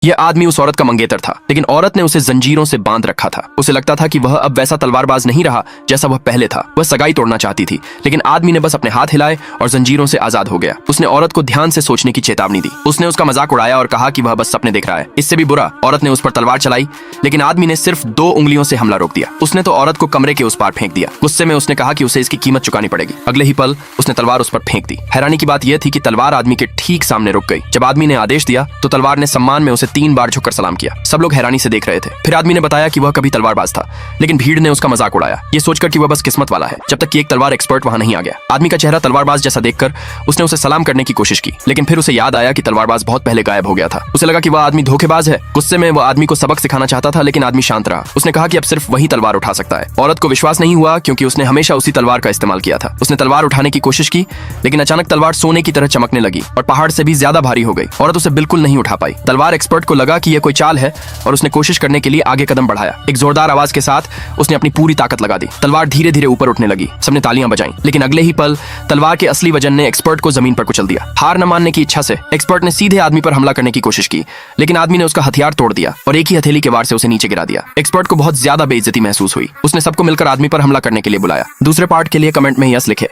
यह आदमी उस औरत का मंगेतर था, लेकिन औरत ने उसे जंजीरों से बांध रखा था। उसे लगता था कि वह अब वैसा तलवारबाज नहीं रहा जैसा वह पहले था। वह सगाई तोड़ना चाहती थी, लेकिन आदमी ने बस अपने हाथ हिलाए और जंजीरों से आजाद हो गया। उसने औरत को ध्यान से सोचने की चेतावनी दी। उसने उसका मजाक उड़ाया और कहा कि वह बस सपने देख रहा है। इससे भी बुरा, औरत ने उस पर तलवार चलाई, लेकिन आदमी ने सिर्फ 2 उंगलियों से हमला रोक दिया। उसने तो औरत को कमरे के उस पार फेंक दिया। गुस्से में उसने कहा कि उसे इसकी कीमत चुकानी पड़ेगी। अगले ही पल उसने तलवार उस पर फेंक दी। हैरानी की बात यह थी कि तलवार आदमी के ठीक सामने रुक गई। जब आदमी ने आदेश दिया तो तलवार ने सम्मान में उसे 3 बार झुककर सलाम किया। सब लोग हैरानी से देख रहे थे। फिर आदमी ने बताया कि वह कभी तलवारबाज था, लेकिन भीड़ ने उसका मजाक उड़ाया, ये सोचकर कि वह बस किस्मत वाला है, जब तक कि एक तलवार एक्सपर्ट वहां नहीं आ गया। आदमी का चेहरा तलवारबाज जैसा देखकर उसने उसे सलाम करने की कोशिश की, लेकिन फिर उसे याद आया कि तलवारबाज बहुत पहले गायब हो गया था। उसे लगा कि वह आदमी धोखेबाज है। गुस्से में वह आदमी को सबक सिखाना चाहता था, लेकिन आदमी शांत रहा। उसने कहा कि अब सिर्फ वही तलवार उठा सकता है। औरत को विश्वास नहीं हुआ, क्योंकि उसने हमेशा उसी तलवार का इस्तेमाल किया था। उसने तलवार उठाने की कोशिश की, लेकिन अचानक तलवार सोने की तरह चमकने लगी और पहाड़ से भी ज्यादा भारी हो गई। औरत उसे बिल्कुल नहीं उठा पाई। तलवार एक्सपर्ट को लगा कि यह कोई चाल है और उसने कोशिश करने के लिए आगे कदम बढ़ाया। एक जोरदार आवाज के साथ उसने अपनी पूरी ताकत लगा दी। तलवार धीरे धीरे ऊपर उठने लगी। सबने तालियां बजाईं, लेकिन अगले ही पल तलवार के असली वजन ने एक्सपर्ट को जमीन पर कुचल दिया। हार न मानने की इच्छा से एक्सपर्ट ने सीधे आदमी पर हमला करने की कोशिश की, लेकिन आदमी ने उसका हथियार तोड़ दिया और एक ही हथेली के वार से उसे नीचे गिरा दिया। एक्सपर्ट को बहुत ज्यादा बेइज्जती महसूस हुई। उसने सबको मिलकर आदमी पर हमला करने के लिए बुलाया। दूसरे पार्ट के लिए कमेंट में यस लिखे।